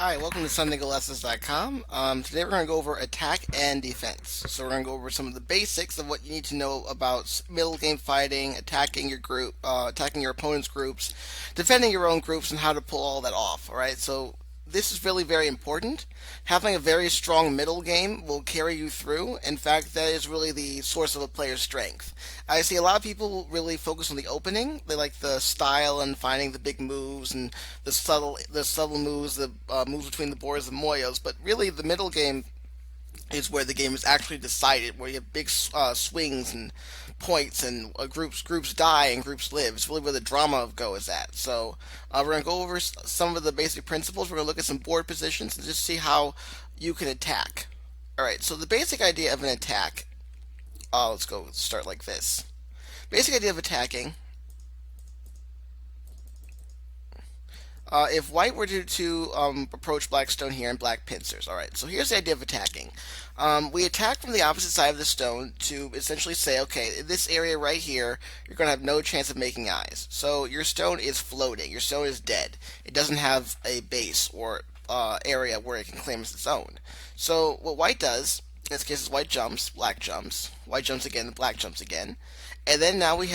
Hi, welcome to SunDingleLessons.com. Today we're going to go over attack and defense. So we're going to go over some of the basics of what you need to know about middle game fighting, attacking your group, attacking your opponent's groups, defending your own groups, and how to pull all that off. All right, so this is really very important. Having a very strong middle game will carry you through. In fact, that is really the source of a player's strength. I see a lot of people really focus on the opening. They like the style and finding the big moves and the subtle moves, the moves between the boards and moyos. But really, the middle game is where the game is actually decided, where you have big swings and points, and groups die and groups live. It's really where the drama of Go is at. So we're gonna go over some of the basic principles. We're gonna look at some board positions and just see how you can attack. All right. So the basic idea of an attack. Let's go start like this. Basic idea of attacking. If white were to approach black stone here and black pincers. Alright, so here's the idea of attacking. We attack from the opposite side of the stone to essentially say, okay, in this area right here, you're going to have no chance of making eyes. So your stone is floating. Your stone is dead. It doesn't have a base or area where it can claim as its own. So what white does, in this case is white jumps, black jumps, white jumps again, black jumps again. And then now we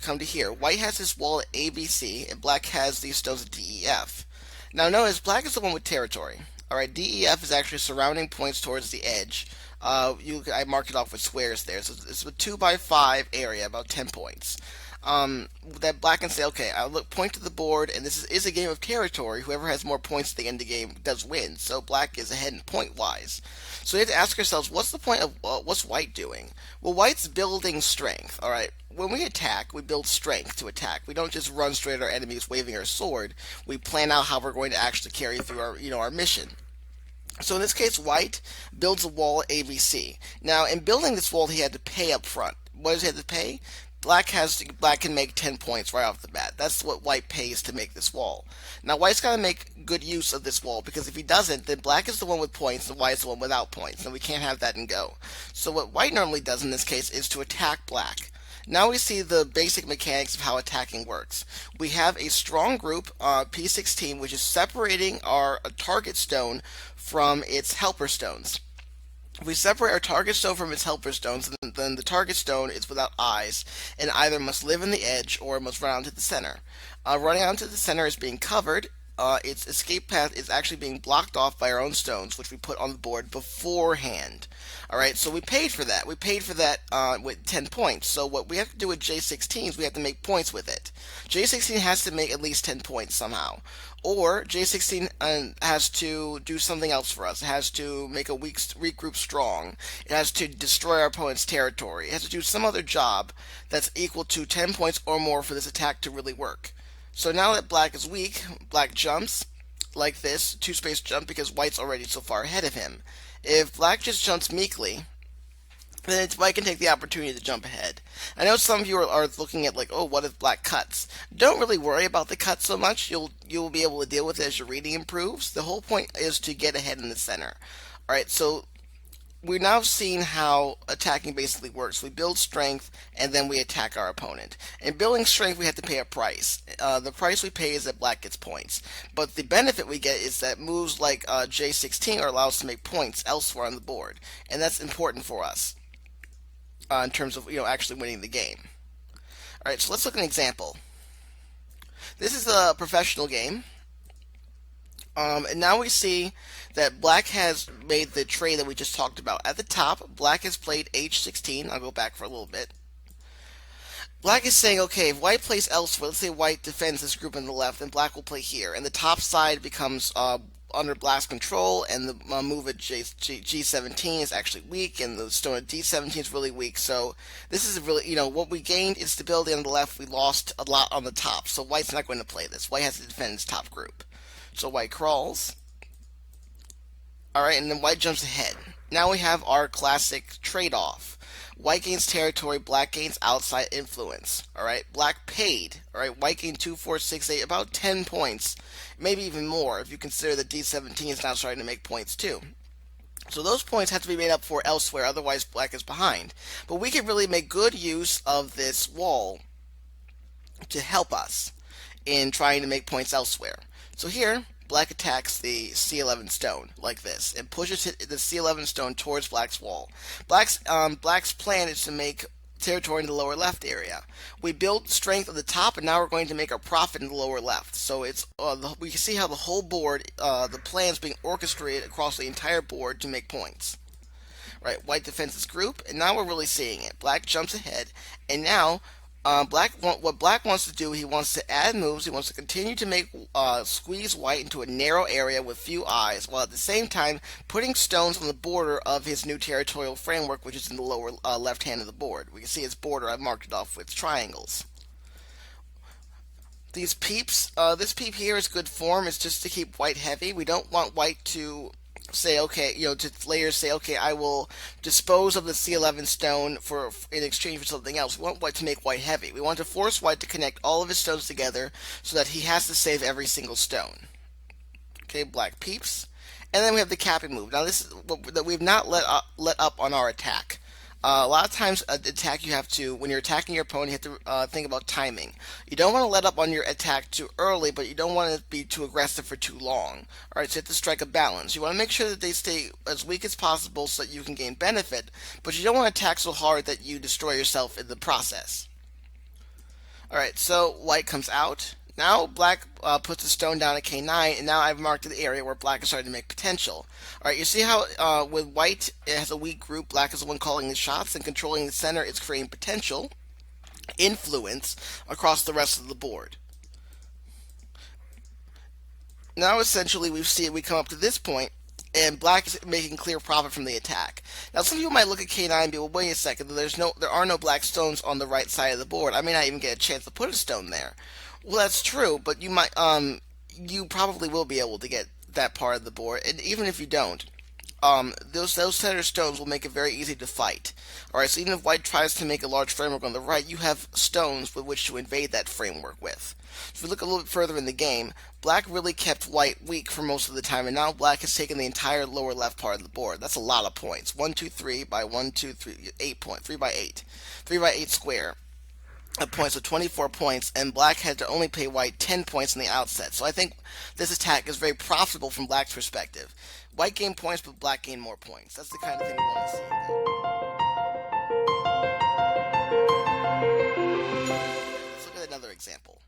come to here. White has this wall at ABC, and black has these stones at DEF. Now notice black is the one with territory. Alright, DEF is actually surrounding points towards the edge. I marked it off with squares there. So it's a 2x5 area, about 10 points. That black can say, okay, I'll point to the board, and this is a game of territory. Whoever has more points at the end of the game does win. So black is ahead in point-wise. So we have to ask ourselves, what's the point of what's white doing? Well, white's building strength. All right. When we attack, we build strength to attack. We don't just run straight at our enemies waving our sword. We plan out how we're going to actually carry through our mission. So in this case, white builds a wall at ABC. Now, in building this wall, he had to pay up front. What does he have to pay? Black can make 10 points right off the bat. That's what white pays to make this wall. Now white's got to make good use of this wall, because if he doesn't, then black is the one with points and white is the one without points, and we can't have that in Go. So what white normally does in this case is to attack black. Now we see the basic mechanics of how attacking works. We have a strong group, P16, which is separating our target stone from its helper stones. If we separate our target stone from its helper stones, then the target stone is without eyes, and either must live in the edge or must run out to the center. Running out to the center is being covered. Its escape path is actually being blocked off by our own stones, which we put on the board beforehand. Alright, so we paid for that. We paid for that with 10 points. So what we have to do with J16 is we have to make points with it. J16 has to make at least 10 points somehow. Or J16 has to do something else for us. It has to make a weak group strong. It has to destroy our opponent's territory. It has to do some other job that's equal to 10 points or more for this attack to really work. So now that black is weak, black jumps like this, two-space jump, because white's already so far ahead of him. If black just jumps meekly, then white can take the opportunity to jump ahead. I know some of you are looking at like, oh, what if black cuts? Don't really worry about the cut so much. You'll be able to deal with it as your reading improves. The whole point is to get ahead in the center. All right, so we're now seeing how attacking basically works. We build strength, and then we attack our opponent. In building strength, we have to pay a price. The price we pay is that black gets points. But the benefit we get is that moves like J16 are allowed us to make points elsewhere on the board. And that's important for us in terms of actually winning the game. Alright, so let's look at an example. This is a professional game. And now we see that black has made the trade that we just talked about. At the top, black has played H16. I'll go back for a little bit. Black is saying, okay, if white plays elsewhere, let's say white defends this group on the left, then black will play here. And the top side becomes under black's control, and the move at G17 is actually weak, and the stone at D17 is really weak. So this is really, what we gained is stability on the left. We lost a lot on the top. So white's not going to play this. White has to defend its top group. So white crawls. Alright, and then white jumps ahead. Now we have our classic trade-off. White gains territory, black gains outside influence. Alright, black paid. Alright, white gained 2, 4, 6, 8, about 10 points. Maybe even more if you consider that D17 is now starting to make points too. So those points have to be made up for elsewhere, otherwise black is behind. But we can really make good use of this wall to help us in trying to make points elsewhere. So here, black attacks the C11 stone like this and pushes the C11 stone towards black's wall. Black's plan is to make territory in the lower left area. We build strength at the top, and now we're going to make our profit in the lower left. So we can see how the whole board, the plan is being orchestrated across the entire board to make points. Right, white defends its group, and now we're really seeing it. Black jumps ahead, and now what Black wants to do, he wants to add moves. He wants to continue to make squeeze white into a narrow area with few eyes, while at the same time putting stones on the border of his new territorial framework, which is in the lower left hand of the board. We can see its border. I've marked it off with triangles. These peeps, this peep here is good form. It's just to keep white heavy. We don't want white to say, okay, to later say, okay, I will dispose of the C11 stone in exchange for something else. We want white to make white heavy. We want to force white to connect all of his stones together so that he has to save every single stone. Okay, black peeps. And then we have the capping move. Now this is that we've not let up on our attack. A lot of times, attack you have to, when you're attacking your opponent, you have to think about timing. You don't want to let up on your attack too early, but you don't want to be too aggressive for too long. Alright, so you have to strike a balance. You want to make sure that they stay as weak as possible so that you can gain benefit, but you don't want to attack so hard that you destroy yourself in the process. Alright, so white comes out. Now black puts the stone down at K9, and now I've marked the area where black is starting to make potential. Alright, you see how with white it has a weak group, black is the one calling the shots, and controlling the center, it's creating potential, influence, across the rest of the board. Now essentially we come up to this point, and black is making clear profit from the attack. Now some people might look at K9 and be, well, wait a second, there are no black stones on the right side of the board. I may not even get a chance to put a stone there. Well, that's true, but you probably will be able to get that part of the board, and even if you don't, those center stones will make it very easy to fight. Alright, so even if white tries to make a large framework on the right, you have stones with which to invade that framework with. If we look a little bit further in the game, black really kept white weak for most of the time, and now black has taken the entire lower left part of the board. That's a lot of points. 1, 2, 3 by 1, 2, 3, 8 points. 3 by 8. 3 by 8 square. Points of 24 points, and black had to only pay white 10 points in the outset. So I think this attack is very profitable from black's perspective. White gained points, but black gained more points. That's the kind of thing we want to see. Let's look at another example.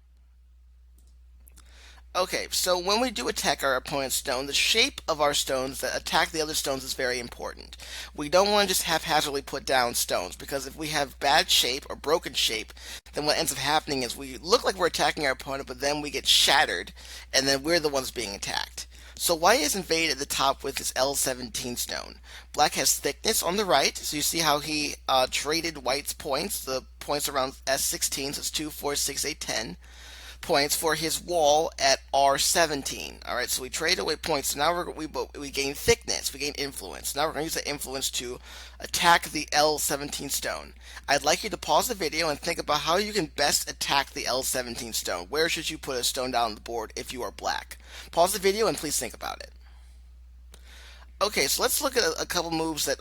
Okay, so when we do attack our opponent's stone, the shape of our stones that attack the other stones is very important. We don't want to just haphazardly put down stones, because if we have bad shape or broken shape, then what ends up happening is we look like we're attacking our opponent, but then we get shattered, and then we're the ones being attacked. So white is invaded at the top with his L17 stone. Black has thickness on the right, so you see how he traded white's points, the points around S16, so it's 2, 4, 6, 8, 10. Points for his wall at R17. Alright, so we trade away points. So now we gain thickness, we gain influence. Now we're going to use that influence to attack the L17 stone. I'd like you to pause the video and think about how you can best attack the L17 stone. Where should you put a stone down on the board if you are black? Pause the video and please think about it. Okay, so let's look at a couple moves that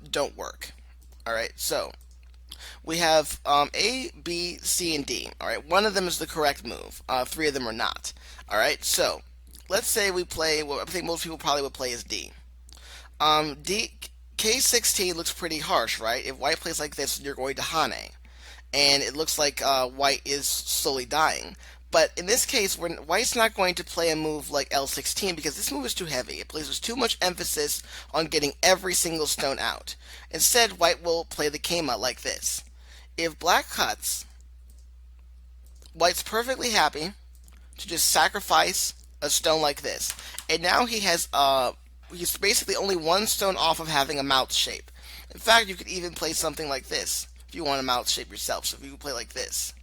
don't work. Alright, so we have A, B, C, and D. Alright, one of them is the correct move. 3 of them are not. Alright, so let's say we play what I think most people probably would play is D. K16 looks pretty harsh, right? If white plays like this, you're going to Hane. And it looks like white is slowly dying. But in this case, white's not going to play a move like L16 because this move is too heavy. It places too much emphasis on getting every single stone out. Instead, white will play the Kema like this. If black cuts, white's perfectly happy to just sacrifice a stone like this. And now he's basically only one stone off of having a mouth shape. In fact, you could even play something like this if you want a mouth shape yourself. So if you play like this.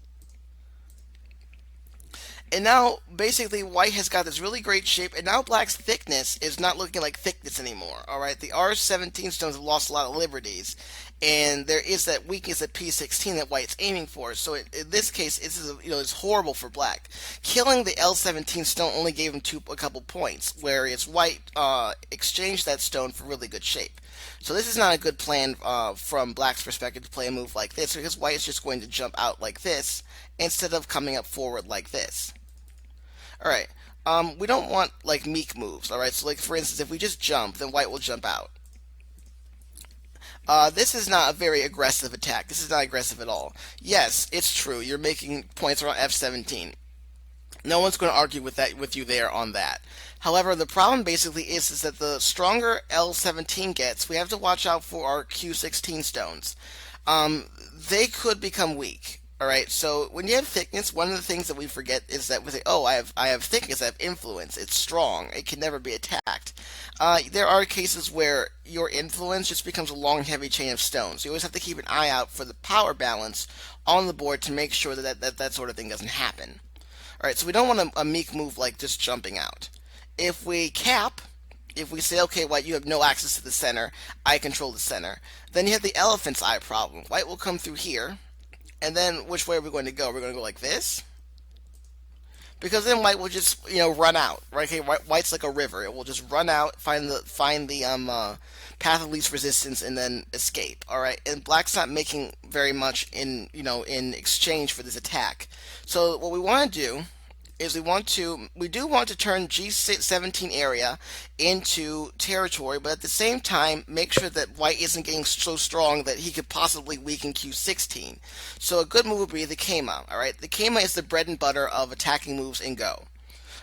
And now, basically, white has got this really great shape, and now black's thickness is not looking like thickness anymore, alright? The R17 stones have lost a lot of liberties, and there is that weakness at P16 that white's aiming for, so in this case, it's horrible for black. Killing the L17 stone only gave him a couple points, whereas white exchanged that stone for really good shape. So this is not a good plan from black's perspective to play a move like this, because white is just going to jump out like this, instead of coming up forward like this. Alright, We don't want like meek moves, all right? So like for instance, if we just jump, then white will jump out. This is not a very aggressive attack. This is not aggressive at all. Yes, it's true. You're making points around F17. No one's going to argue with you there on that. However, the problem basically is that the stronger L17 gets, we have to watch out for our Q16 stones. They could become weak. All right. So when you have thickness, one of the things that we forget is that we say, "Oh, I have thickness. I have influence. It's strong. It can never be attacked." There are cases where your influence just becomes a long, heavy chain of stones. You always have to keep an eye out for the power balance on the board to make sure that sort of thing doesn't happen. All right. So we don't want a meek move like just jumping out. If we cap, if we say, okay, white, you have no access to the center, I control the center, then you have the elephant's eye problem. White will come through here, and then which way are we going to go? We're going to go like this? Because then white will just, run out, right? Okay, white's like a river. It will just run out, find the path of least resistance, and then escape. All right, and black's not making very much in exchange for this attack. So what we want to do is we do want to turn G17 area into territory, but at the same time make sure that white isn't getting so strong that he could possibly weaken Q16. So a good move would be the Keima. All right, the Keima is the bread and butter of attacking moves in Go.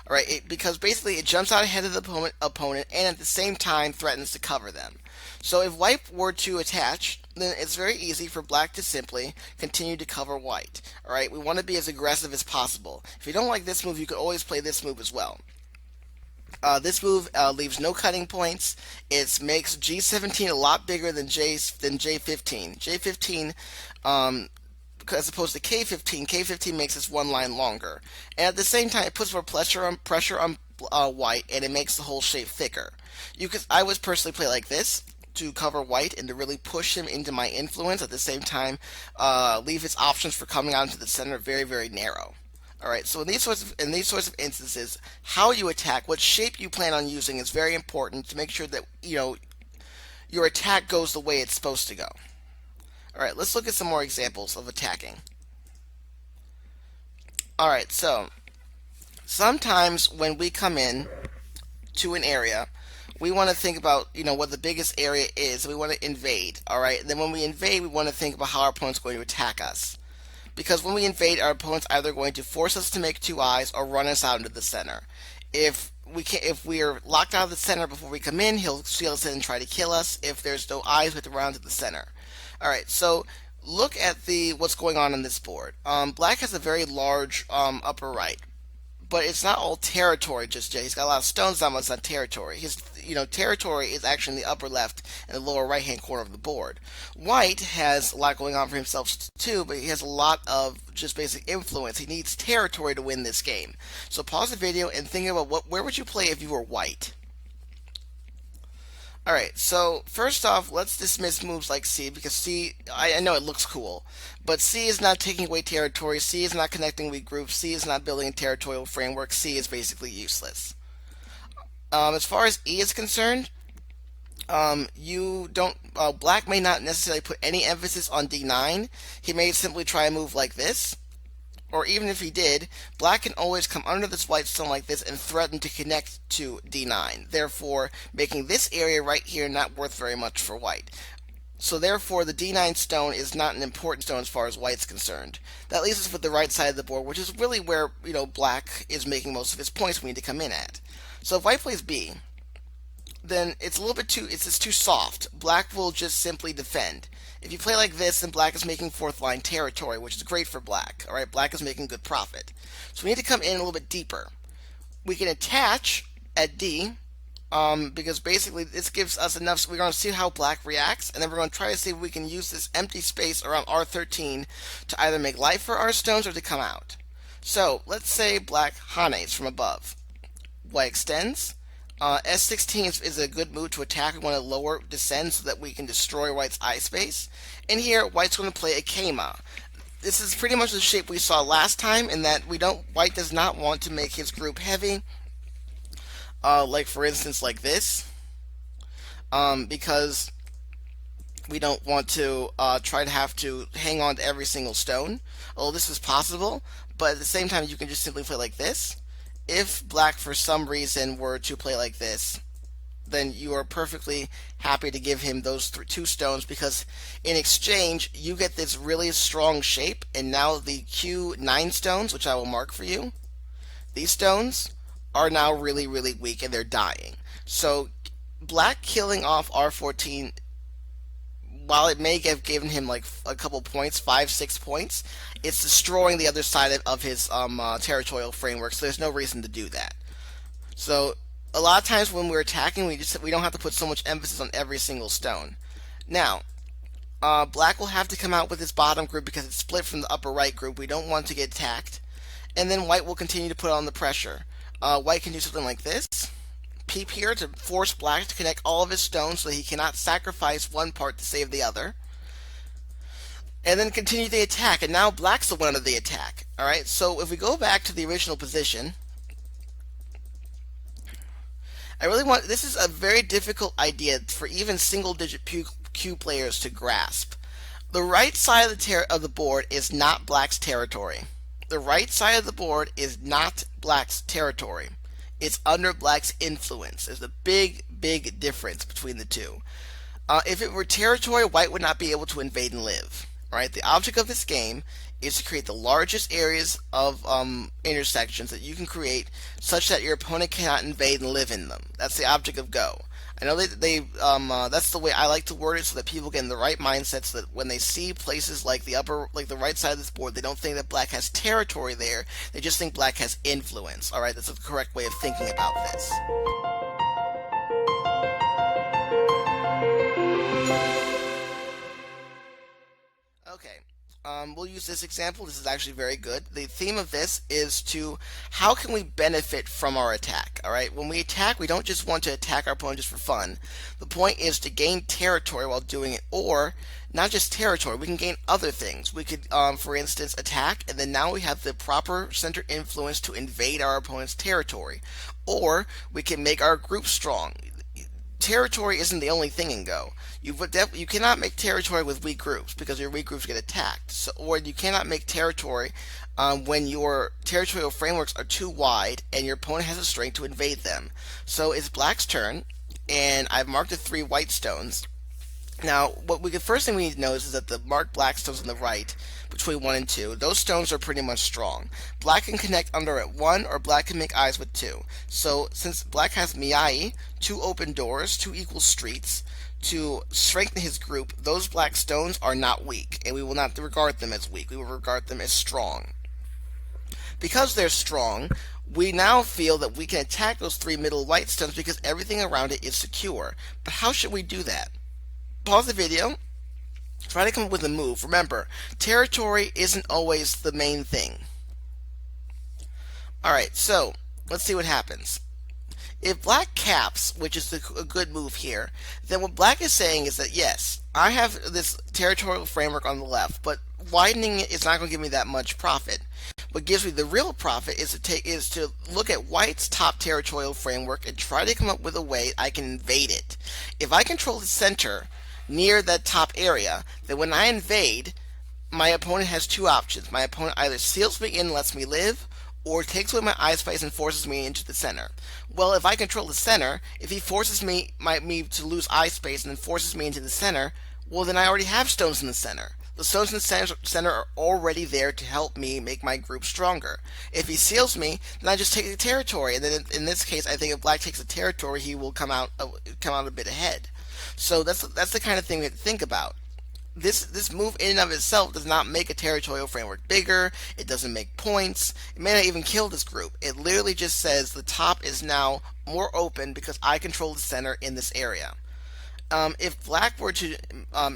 All right, because basically it jumps out ahead of the opponent and at the same time threatens to cover them. So if white were to attach, then it's very easy for black to simply continue to cover white. All right, we want to be as aggressive as possible. If you don't like this move, you could always play this move as well. This move leaves no cutting points. It makes G17 a lot bigger than J15. J15 as opposed to K15, K15 makes this one line longer. And at the same time, it puts more pressure on white, and it makes the whole shape thicker. I would personally play like this to cover white and to really push him into my influence. At the same time, leave his options for coming out into the center very, very narrow. All right. So in these sorts of instances, how you attack, what shape you plan on using, is very important to make sure that your attack goes the way it's supposed to go. Alright, let's look at some more examples of attacking. Alright, so sometimes when we come in to an area, we want to think about, what the biggest area is, and we want to invade. Alright, and then when we invade, we want to think about how our opponent's going to attack us. Because when we invade, our opponent's either going to force us to make two eyes or run us out into the center. If we are locked out of the center before we come in, he'll steal us in and try to kill us. If there's no eyes, we have to run to the center. Alright, so look at what's going on this board. Black has a very large upper right, but it's not all territory just yet. He's got a lot of stones down, but it's not territory. His territory is actually in the upper left and the lower right hand corner of the board. White has a lot going on for himself too, but he has a lot of just basic influence. He needs territory to win this game. So pause the video and think about where would you play if you were white? Alright, so first off, let's dismiss moves like C, because C, I know it looks cool, but C is not taking away territory, C is not connecting weak groups, C is not building a territorial framework, C is basically useless. As far as E is concerned, Black may not necessarily put any emphasis on D9, he may simply try a move like this, or even if he did, black can always come under this white stone like this and threaten to connect to D9, therefore making this area right here not worth very much for white. So therefore the D9 stone is not an important stone as far as white's concerned. That leaves us with the right side of the board, which is really where black is making most of his points we need to come in at. So if white plays B, then it's a little bit it's too soft. Black will just simply defend. If you play like this, then black is making fourth line territory, which is great for black. Alright, black is making good profit. So we need to come in a little bit deeper. We can attach at D, because basically this gives us enough, so we're going to see how black reacts, and then we're going to try to see if we can use this empty space around R13 to either make life for our stones or to come out. So, let's say black Hanes from above. White extends. S16 is a good move to attack. We want to lower descend so that we can destroy white's eye space. And here, white's going to play a Keima. This is pretty much the shape we saw last time, in that white does not want to make his group heavy. Like for instance, like this. Because we don't want to try to have to hang on to every single stone. Although this is possible, but at the same time you can just simply play like this. if black for some reason were to play like this, then you are perfectly happy to give him those two stones, because in exchange you get this really strong shape. And now the Q9 stones, which I will mark for you, these stones are now really, really weak and they're dying. So black killing off R14, while it may have given him like a couple points, 5-6 points, it's destroying the other side of his territorial framework. So there's no reason to do that. So a lot of times when we're attacking, we don't have to put so much emphasis on every single stone. Now, black will have to come out with his bottom group because it's split from the upper right group. We don't want to get attacked. And then white will continue to put on the pressure. White can do something like this. Peep here to force black to connect all of his stones so that he cannot sacrifice one part to save the other. And then continue the attack. And now black's the one of the attack. Alright, so if we go back to the original position, this is a very difficult idea for even single-digit Q players to grasp. The right side of the board is not black's territory. The right side of the board is not black's territory. It's under black's influence. There's a big, big difference between the two. If it were territory, white would not be able to invade and live. Right? The object of this game is to create the largest areas of intersections that you can create, such that your opponent cannot invade and live in them. That's the object of Go. I know that's the way I like to word it, so that people get in the right mindset, so that when they see places like the right side of this board, they don't think that black has territory there. They just think black has influence. All right, that's the correct way of thinking about this. Okay. We'll use this example. This is actually very good. The theme of this is to how can we benefit from our attack. Alright, when we attack, we don't just want to attack our opponent just for fun. The point is to gain territory while doing it, or not just territory, we can gain other things. We could, for instance, attack, and then now we have the proper center influence to invade our opponent's territory. Or we can make our group strong. Territory isn't the only thing in Go. You cannot make territory with weak groups, because your weak groups get attacked. So, or you cannot make territory when your territorial frameworks are too wide and your opponent has the strength to invade them. So it's black's turn, and I've marked the 3 white stones. Now, first thing we need to know is that the marked black stones on the right, between 1 and 2, those stones are pretty much strong. Black can connect under at 1, or black can make eyes with 2. So, since black has Miyai, 2 open doors, 2 equal streets, to strengthen his group, those black stones are not weak, and we will not regard them as weak. We will regard them as strong. Because they're strong, we now feel that we can attack those 3 middle white stones because everything around it is secure. But how should we do that? Pause the video, try to come up with a move. Remember, territory isn't always the main thing. Alright, so let's see what happens. If black caps, which is a good move here, then what black is saying is that yes, I have this territorial framework on the left, but widening it is not going to give me that much profit. What gives me the real profit is to look at white's top territorial framework and try to come up with a way I can invade it. If I control the center near that top area, then when I invade, my opponent has 2 options. My opponent either seals me in and lets me live, or takes away my eye space and forces me into the center. Well, if I control the center, if he forces me to lose eye space and then forces me into the center, well, then I already have stones in the center. The stones in the center are already there to help me make my group stronger. If he seals me, then I just take the territory, and then in this case, I think if black takes the territory, he will come out a bit ahead. So that's the kind of thing we have to think about. This move in and of itself does not make a territorial framework bigger. It doesn't make points. It may not even kill this group. It literally just says the top is now more open because I control the center in this area. If black were to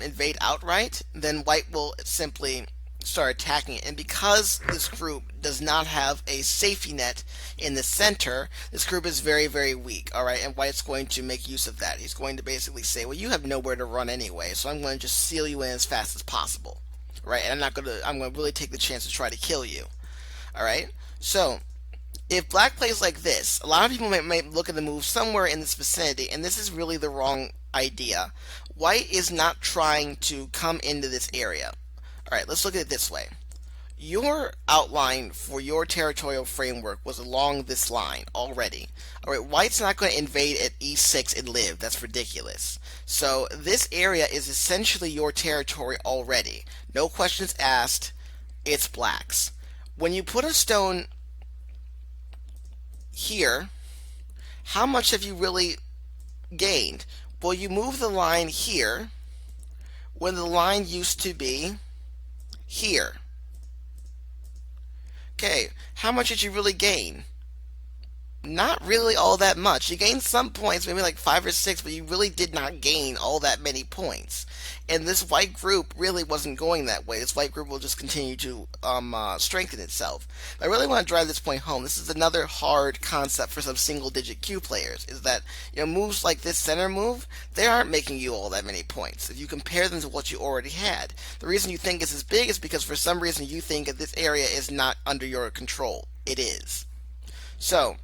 invade outright, then white will simply start attacking it. And because this group does not have a safety net in the center, this group is very, very weak. Alright, and white's going to make use of that. He's going to basically say, well, you have nowhere to run anyway, so I'm going to just seal you in as fast as possible. Right, and I'm going to really take the chance to try to kill you. Alright, so if black plays like this, a lot of people might look at the move somewhere in this vicinity, and this is really the wrong idea. White is not trying to come into this area. Alright, let's look at it this way. your outline for your territorial framework was along this line already. Alright, white's not going to invade at e6 and live. That's ridiculous. So this area is essentially your territory already. No questions asked. It's black's. When you put a stone here, how much have you really gained? Well, you move the line here when the line used to be here. Okay, how much did you really gain? Not really all that much. You gained some points, maybe like 5 or 6, but you really did not gain all that many points. And this white group really wasn't going that way. This white group will just continue to strengthen itself. But I really want to drive this point home. This is another hard concept for some single-digit Q players, is that moves like this center move, they aren't making you all that many points. If you compare them to what you already had, the reason you think it's as big is because for some reason you think that this area is not under your control. It is. So,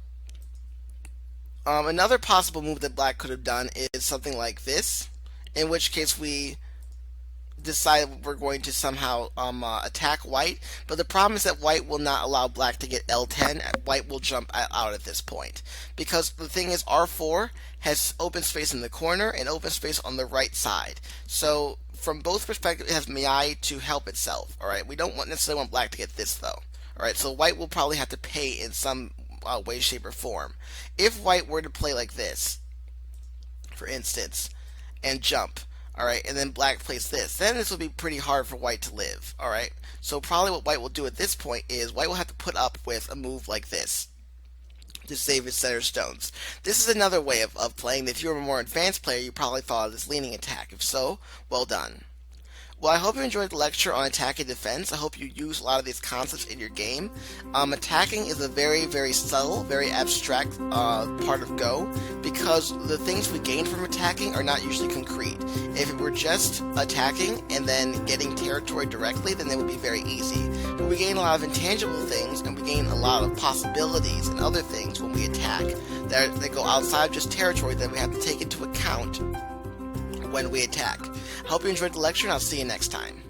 another possible move that black could have done is something like this, in which case we decide we're going to somehow attack white, but the problem is that white will not allow black to get L10. White will jump out at this point, because the thing is R4 has open space in the corner and open space on the right side. So from both perspectives, it has Miai to help itself. Alright, we don't necessarily want black to get this though. Alright, so white will probably have to pay in some way, shape, or form. If white were to play like this, for instance, and jump, alright, and then black plays this, then this will be pretty hard for white to live, alright? So probably what white will do at this point is white will have to put up with a move like this to save its center stones. This is another way of playing. If you were a more advanced player, you probably thought of this leaning attack. If so, well done. Well, I hope you enjoyed the lecture on attack and defense. I hope you use a lot of these concepts in your game. Attacking is a very, very subtle, very abstract part of Go, because the things we gain from attacking are not usually concrete. If it were just attacking and then getting territory directly, then they would be very easy. But we gain a lot of intangible things, and we gain a lot of possibilities and other things when we attack that go outside just territory that we have to take into account when we attack. I hope you enjoyed the lecture, and I'll see you next time.